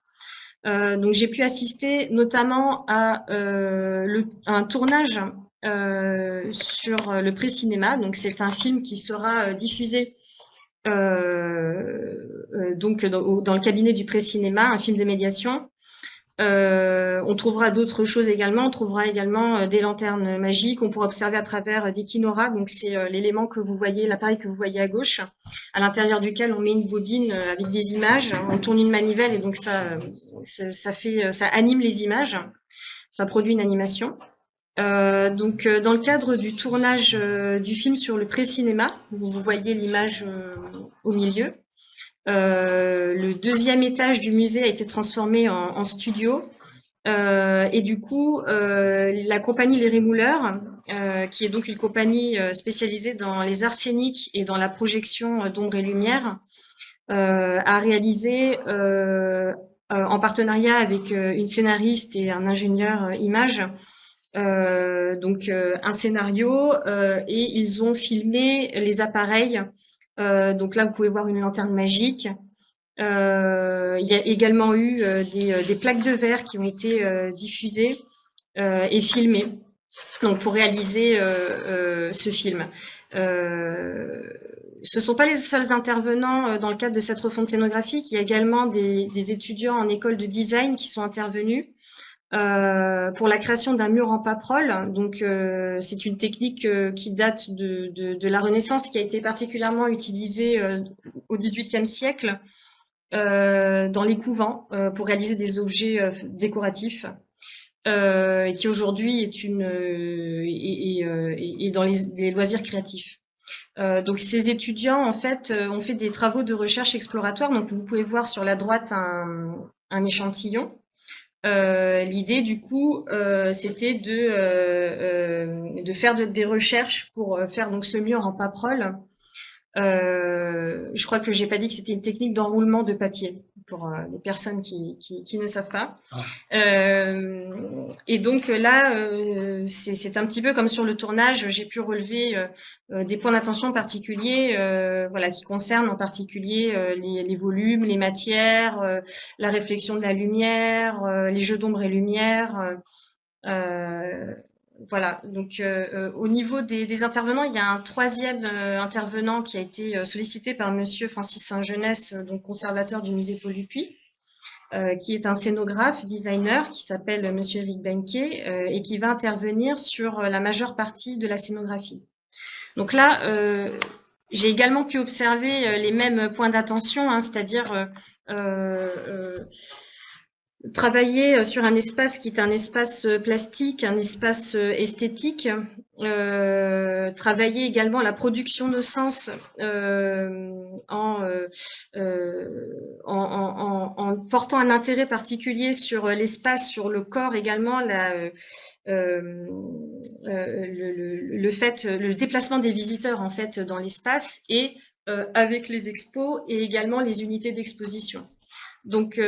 Speaker 2: Donc j'ai pu assister notamment à un tournage sur le pré-cinéma. Donc c'est un film qui sera diffusé donc dans le cabinet du pré-cinéma, un film de médiation. On trouvera d'autres choses également. On trouvera également des lanternes magiques. On pourra observer à travers des kinoras. Donc c'est l'élément que vous voyez, l'appareil que vous voyez à gauche, à l'intérieur duquel on met une bobine avec des images. On tourne une manivelle et donc ça anime les images. Ça produit une animation. Dans le cadre du tournage du film sur le pré-cinéma, vous voyez l'image au milieu. Le 2e étage du musée a été transformé en studio, et du coup la compagnie Les Rémouleurs qui est donc une compagnie spécialisée dans les arts scéniques et dans la projection d'ombre et lumière, a réalisé en partenariat avec une scénariste et un ingénieur image, un scénario, et ils ont filmé les appareils. Donc là, vous pouvez voir une lanterne magique. Il y a également eu des plaques de verre qui ont été diffusées et filmées, donc pour réaliser ce film. Ce ne sont pas les seuls intervenants dans le cadre de cette refonte scénographique. Il y a également des étudiants en école de design qui sont intervenus pour la création d'un mur en paperole. Donc, c'est une technique qui date de la Renaissance, qui a été particulièrement utilisée au XVIIIe siècle dans les couvents pour réaliser des objets décoratifs. Et qui aujourd'hui est dans les loisirs créatifs. Donc ces étudiants en fait ont fait des travaux de recherche exploratoire. Donc vous pouvez voir sur la droite un échantillon. L'idée du coup c'était de faire des recherches pour faire donc ce mur en paperole. Je crois que j'ai pas dit que c'était une technique d'enroulement de papier pour les personnes qui ne savent pas. Et donc là, c'est un petit peu comme sur le tournage, j'ai pu relever des points d'attention particuliers, voilà, qui concernent en particulier les volumes, les matières, la réflexion de la lumière, les jeux d'ombre et lumière. Voilà, donc au niveau des intervenants, il y a un troisième intervenant qui a été sollicité par Monsieur Francis Saint-Genès, donc conservateur du musée Paul Dupuy, qui est un scénographe, designer, qui s'appelle Monsieur Eric Benquet, et qui va intervenir sur la majeure partie de la scénographie. Donc là, j'ai également pu observer les mêmes points d'attention, hein, c'est-à-dire travailler sur un espace qui est un espace plastique, un espace esthétique, travailler également la production de sens en portant un intérêt particulier sur l'espace, sur le corps également, le déplacement des visiteurs en fait dans l'espace et avec les expos et également les unités d'exposition. Donc,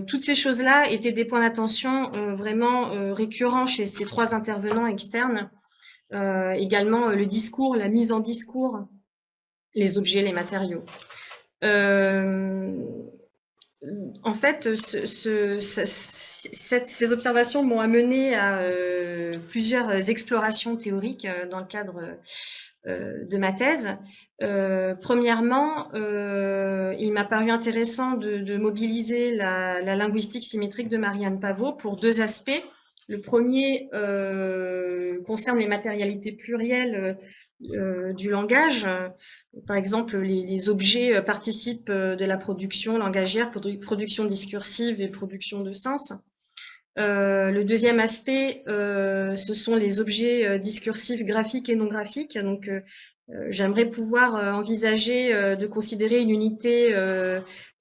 Speaker 2: toutes ces choses-là étaient des points d'attention vraiment récurrents chez ces trois intervenants externes. Également, le discours, la mise en discours, les objets, les matériaux. En fait, ces observations m'ont amené à plusieurs explorations théoriques dans le cadre de ma thèse. Premièrement, il m'a paru intéressant de mobiliser la linguistique symétrique de Marianne Pavot pour deux aspects. Le premier concerne les matérialités plurielles du langage. Par exemple, les objets participent de la production langagière, production discursive et production de sens. Le deuxième aspect, ce sont les objets discursifs graphiques et non graphiques. Donc, j'aimerais pouvoir envisager de considérer une unité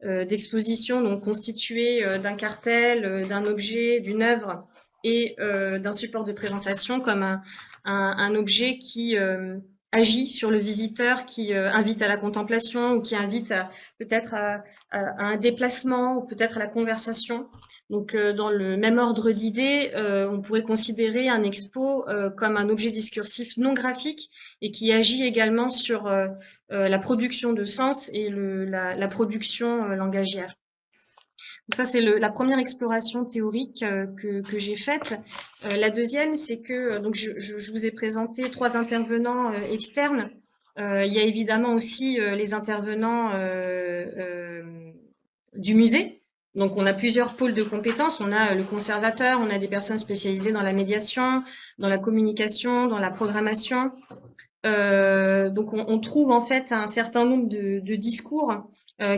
Speaker 2: d'exposition donc constituée d'un cartel, d'un objet, d'une œuvre et d'un support de présentation comme un objet qui agit sur le visiteur, qui invite à la contemplation ou qui invite peut-être à un déplacement ou peut-être à la conversation. Donc, dans le même ordre d'idées, on pourrait considérer un expo comme un objet discursif non graphique et qui agit également sur la production de sens et la production langagière. Donc ça, c'est la première exploration théorique que j'ai faite. La deuxième, c'est que donc je vous ai présenté trois intervenants externes. Il y a évidemment aussi les intervenants du musée. Donc, on a plusieurs pôles de compétences. On a le conservateur, on a des personnes spécialisées dans la médiation, dans la communication, dans la programmation. Donc, on trouve en fait un certain nombre de discours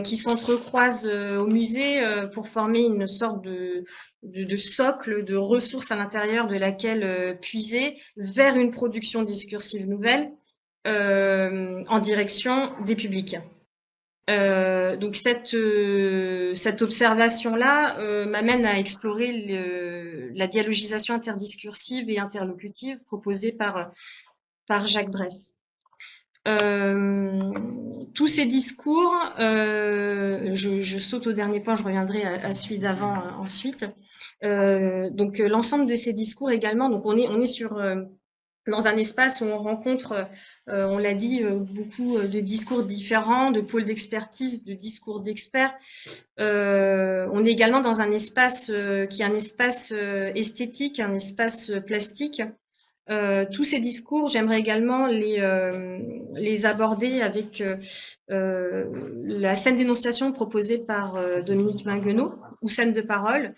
Speaker 2: qui s'entrecroisent au musée pour former une sorte de socle, de ressources à l'intérieur de laquelle puiser vers une production discursive nouvelle en direction des publics. Donc cette observation-là m'amène à explorer la dialogisation interdiscursive et interlocutive proposée par Jacques Bress. Tous ces discours, je saute au dernier point, je reviendrai à celui d'avant ensuite. Donc l'ensemble de ces discours également, donc on est sur dans un espace où on rencontre, on l'a dit, beaucoup de discours différents, de pôles d'expertise, de discours d'experts. On est également dans un espace qui est un espace esthétique, un espace plastique. Tous ces discours, j'aimerais également les aborder avec la scène d'énonciation proposée par Dominique Minguenot, ou scène de parole,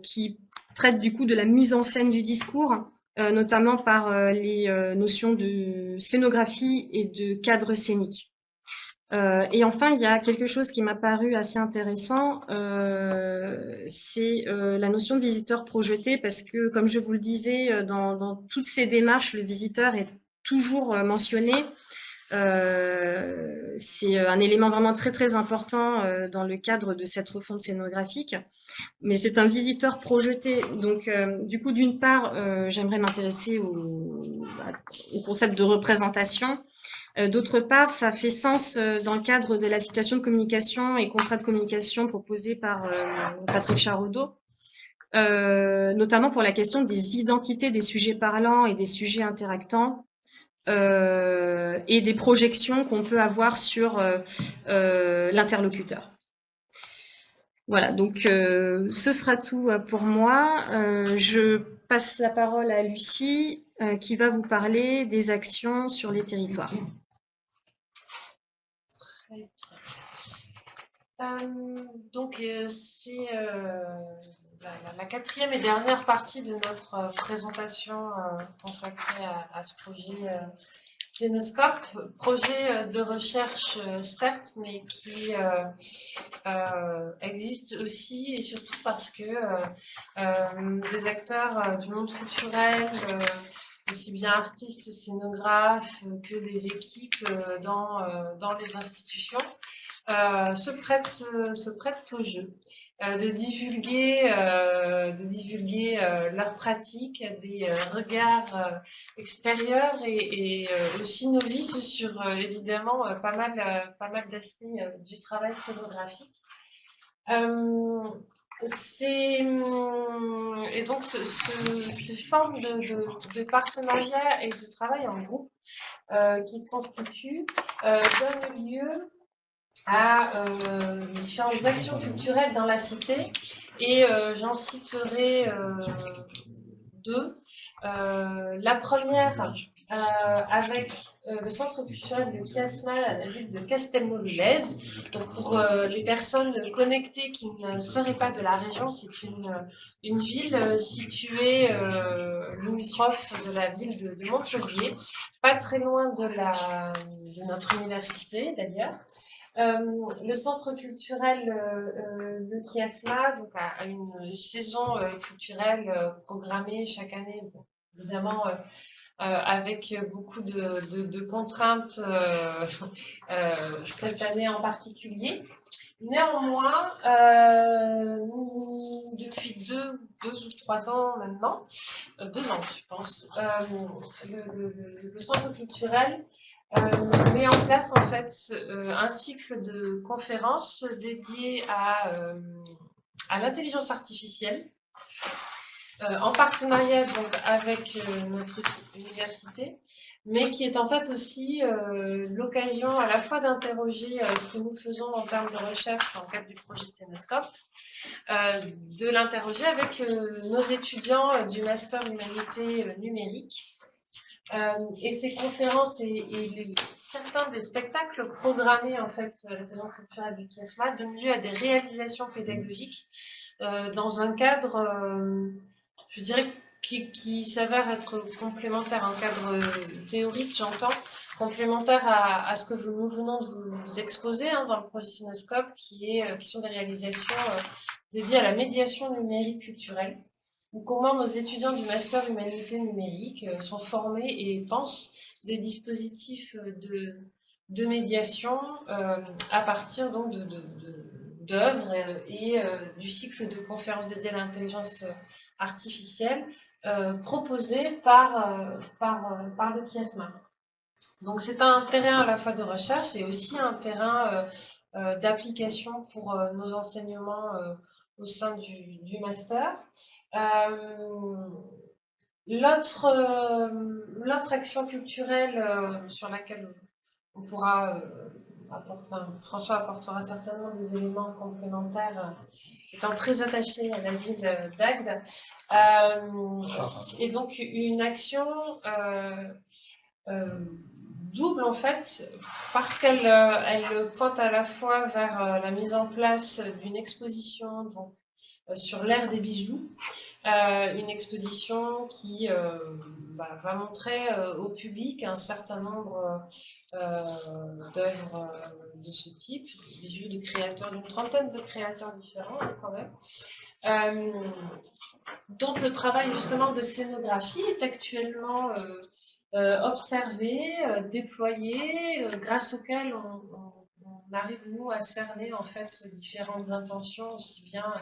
Speaker 2: qui traite du coup de la mise en scène du discours, notamment par les notions de scénographie et de cadre scénique. Et enfin, il y a quelque chose qui m'a paru assez intéressant, c'est la notion de visiteur projeté, parce que, comme je vous le disais, dans toutes ces démarches, le visiteur est toujours mentionné. C'est un élément vraiment très très important dans le cadre de cette refonte scénographique, mais c'est un visiteur projeté. Donc, du coup, d'une part, j'aimerais m'intéresser au concept de représentation. D'autre part, ça fait sens dans le cadre de la situation de communication et contrat de communication proposé par Patrick Charodeau, notamment pour la question des identités des sujets parlants et des sujets interactants, et des projections qu'on peut avoir sur l'interlocuteur. Voilà, donc ce sera tout pour moi. Je passe la parole à Lucie, qui va vous parler des actions sur les territoires.
Speaker 1: Très bien. Donc, c'est la quatrième et dernière partie de notre présentation consacrée à ce projet Scénoscope, projet de recherche certes, mais qui existe aussi et surtout parce que des acteurs du monde culturel, aussi bien artistes, scénographes que des équipes dans les institutions, se prêtent au jeu, de divulguer leurs pratiques, des regards extérieurs et aussi novices sur évidemment pas mal d'aspects du travail scénographique. Et donc, ces formes de partenariat et de travail en groupe qui se constituent donnent lieu à différentes actions culturelles dans la cité, et j'en citerai deux. La première, avec le centre culturel de Kiasma à la ville de Castelnau-le-Lez. Donc pour les personnes connectées qui ne seraient pas de la région, c'est une ville située limitrophe de la ville de Montpellier, pas très loin de notre université d'ailleurs. Le centre culturel de Kiasma donc, a une saison culturelle programmée chaque année, bon, évidemment avec beaucoup de contraintes cette année en particulier. Néanmoins, depuis deux ou 3 ans maintenant, 2 ans je pense, le centre culturel met en place en fait un cycle de conférences dédié à l'intelligence artificielle, en partenariat donc avec notre université, mais qui est en fait aussi l'occasion à la fois d'interroger ce que nous faisons en termes de recherche dans le cadre du projet Scénoscope, de l'interroger avec nos étudiants du master humanité numérique. Et ces conférences et certains des spectacles programmés en fait à la saison culturelle du Kiasma donnent lieu à des réalisations pédagogiques dans un cadre, je dirais, qui s'avère être complémentaire, un cadre théorique, j'entends, complémentaire à ce que nous venons de vous exposer dans le projet Scénoscope, qui sont des réalisations dédiées à la médiation numérique culturelle, ou comment nos étudiants du master humanité numérique sont formés et pensent des dispositifs de médiation à partir donc d'œuvres et du cycle de conférences dédiées à l'intelligence artificielle proposé par le CIASMA. Donc c'est un terrain à la fois de recherche et aussi un terrain d'application pour nos enseignements au sein du master. L'autre action culturelle sur laquelle on pourra François apportera certainement des éléments complémentaires, étant très attaché à la ville d'Agde, et donc une action double en fait, parce qu'elle elle pointe à la fois vers la mise en place d'une exposition donc, sur l'ère des bijoux, une exposition qui va montrer au public un certain nombre d'œuvres de ce type, bijoux de créateurs, d'une trentaine de créateurs différents quand même. Donc le travail justement de scénographie est actuellement observé, déployé, grâce auquel on arrive nous à cerner en fait différentes intentions, aussi bien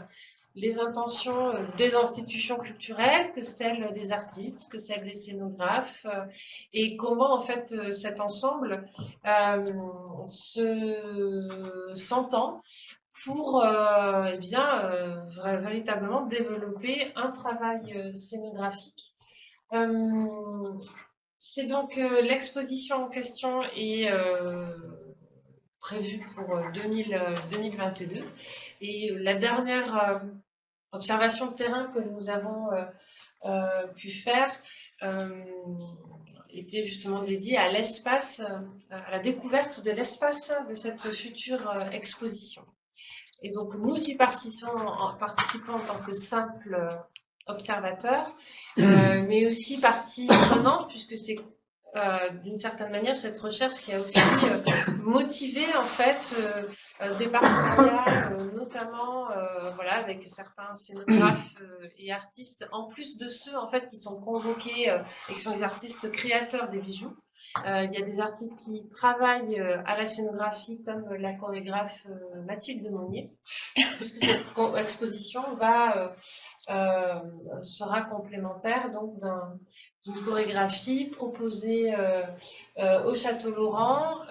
Speaker 1: les intentions des institutions culturelles que celles des artistes, que celles des scénographes, et comment en fait cet ensemble s'entend pour véritablement développer un travail scénographique. C'est donc l'exposition en question est prévue pour 2022 et la dernière observation de terrain que nous avons pu faire était justement dédiée à l'espace, à la découverte de l'espace de cette future exposition. Et donc nous y participons en tant que simples observateurs, mais aussi partie prenante, puisque c'est d'une certaine manière cette recherche qui a aussi motivé en fait des partenariats, notamment voilà, avec certains scénographes et artistes, en plus de ceux en fait qui sont convoqués et qui sont les artistes créateurs des bijoux. Il y a des artistes qui travaillent à la scénographie, comme la chorégraphe Mathilde Monnier, puisque cette exposition sera complémentaire donc d'une chorégraphie proposée au Château Laurent,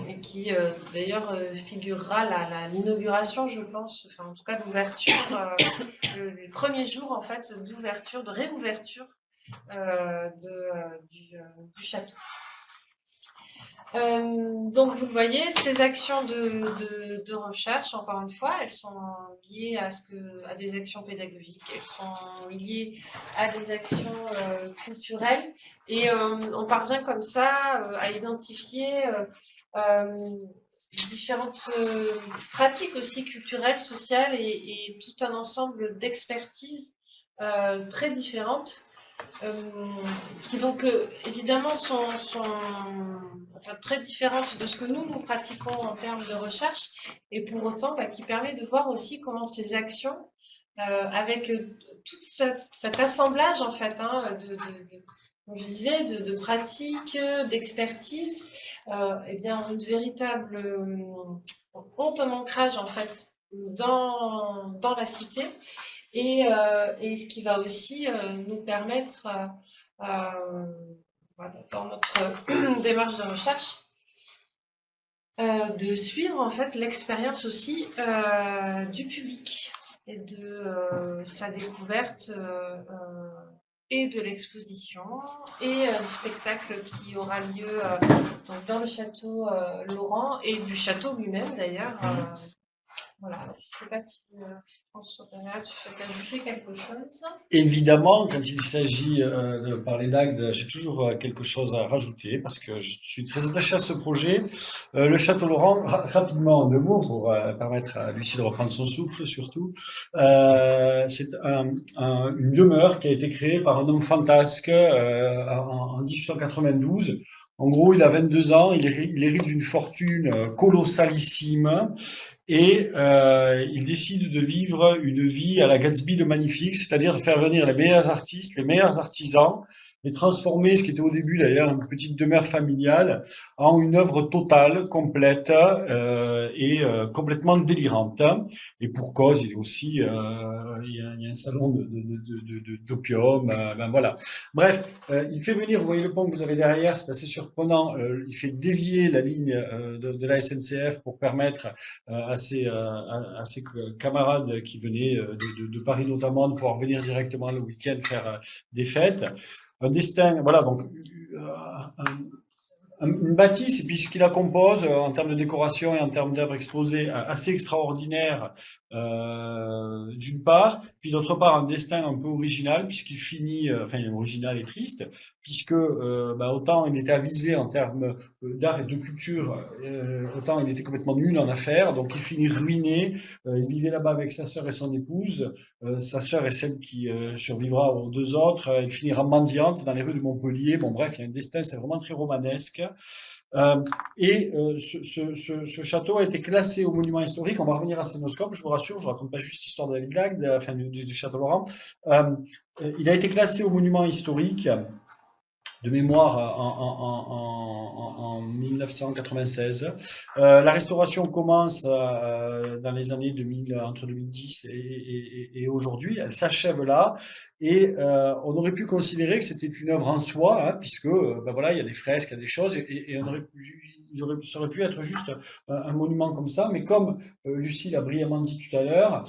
Speaker 1: et qui d'ailleurs figurera l'inauguration, je pense, enfin en tout cas l'ouverture, les premiers jours en fait d'ouverture, de réouverture du château. Donc vous le voyez, ces actions de recherche, encore une fois, elles sont liées à des actions pédagogiques, elles sont liées à des actions culturelles, et on parvient comme ça à identifier différentes pratiques aussi culturelles, sociales, et tout un ensemble d'expertises très différentes. Qui donc évidemment sont enfin, très différentes de ce que nous pratiquons en termes de recherche, et pour autant qui permet de voir aussi comment ces actions, avec tout cet assemblage en fait, comme je disais, de pratiques, d'expertise, eh bien une véritable ont un ancrage en fait dans la cité. Et ce qui va aussi nous permettre, dans notre démarche de recherche, de suivre en fait l'expérience aussi du public et de sa découverte et de l'exposition et du spectacle qui aura lieu donc dans le château Laurent, et du château lui-même d'ailleurs. Voilà, je ne sais pas si François Bernard, tu souhaites ajouter quelque chose?
Speaker 3: Évidemment, quand il s'agit de parler d'Agde, j'ai toujours quelque chose à rajouter parce que je suis très attaché à ce projet. Le Château Laurent, rapidement en deux mots pour permettre à Lucie de reprendre son souffle surtout. C'est une demeure qui a été créée par un homme fantasque en 1892. En gros, il a 22 ans, il hérite d'une fortune colossalissime. Et il décide de vivre une vie à la Gatsby de magnifique, c'est-à-dire de faire venir les meilleurs artistes, les meilleurs artisans, et transformer ce qui était au début d'ailleurs une petite demeure familiale en une œuvre totale, complète et complètement délirante. Et pour cause, il est aussi, il y a un salon d'opium, ben voilà. Bref, il fait venir, vous voyez le pont que vous avez derrière, c'est assez surprenant, il fait dévier la ligne de la SNCF pour permettre à ses camarades qui venaient de Paris notamment de pouvoir venir directement le week-end faire des fêtes. Un destin, voilà, donc une bâtisse, et puis ce qui la compose en termes de décoration et en termes d'œuvres exposées assez extraordinaire d'une part, puis d'autre part un destin un peu original puisqu'il finit, enfin original et triste, puisque autant il était avisé en termes d'art et de culture, autant il était complètement nul en affaires, donc il finit ruiné, il vivait là-bas avec sa sœur et son épouse, sa sœur est celle qui survivra aux deux autres, elle finira mendiante dans les rues de Montpellier, bon bref, il y a un destin, c'est vraiment très romanesque. Ce château a été classé au monument historique. On va revenir à Sénoscope, je vous rassure, je ne raconte pas juste l'histoire de la ville enfin, du château Laurent. Il a été classé au monument historique de mémoire en 1996. La restauration commence dans les années 2000, entre 2010 et aujourd'hui. Elle s'achève là. Et on aurait pu considérer que c'était une œuvre en soi, hein, puisque voilà, il y a des fresques, il y a des choses, et ça aurait pu être juste un monument comme ça. Mais comme Lucie l'a brillamment dit tout à l'heure,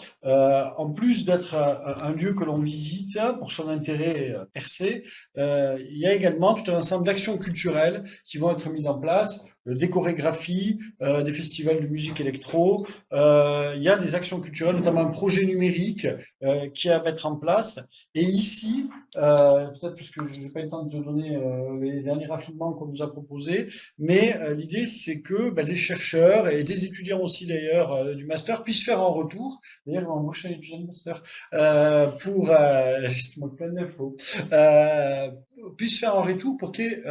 Speaker 3: en plus d'être un lieu que l'on visite pour son intérêt percé, il y a également tout un ensemble d'actions culturelles qui vont être mises en place, des chorégraphies, des festivals de musique électro. Il y a des actions culturelles, notamment un projet numérique qui est à mettre en place. Et ici, peut-être puisque je n'ai pas eu le temps de te donner les derniers raffinements qu'on nous a proposés, mais l'idée c'est que des chercheurs et des étudiants aussi d'ailleurs du master puissent faire un retour. D'ailleurs, on va embaucher un étudiant de master pour justement plein d'infos. Puisse faire un retour pour qu'il y ait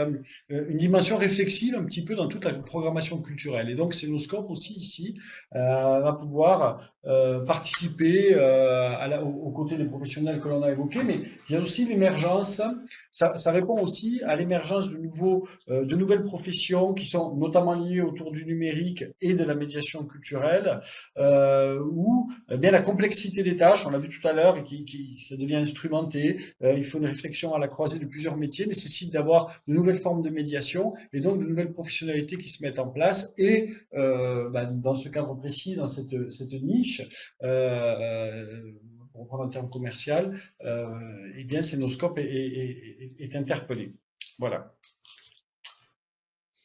Speaker 3: une dimension réflexive un petit peu dans toute la programmation culturelle. Et donc, Sénoscope aussi ici va pouvoir participer aux côtés des professionnels que l'on a évoqués, mais il y a aussi l'émergence. Ça répond aussi à l'émergence de nouvelles professions qui sont notamment liées autour du numérique et de la médiation culturelle, où bien la complexité des tâches, on l'a vu tout à l'heure, et ça devient instrumenté. Il faut une réflexion à la croisée de plusieurs métiers, nécessite d'avoir de nouvelles formes de médiation et donc de nouvelles professionnalités qui se mettent en place. Et dans ce cadre précis, dans cette niche, pour reprendre un terme commercial, eh bien, Sénoscope est interpellé. Voilà.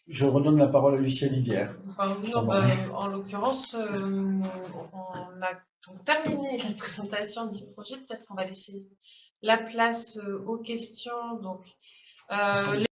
Speaker 3: Je redonne la parole à Lucia Lidière.
Speaker 1: Enfin, non, en l'occurrence, on a terminé la présentation du projet. Peut-être qu'on va laisser la place aux questions. Donc,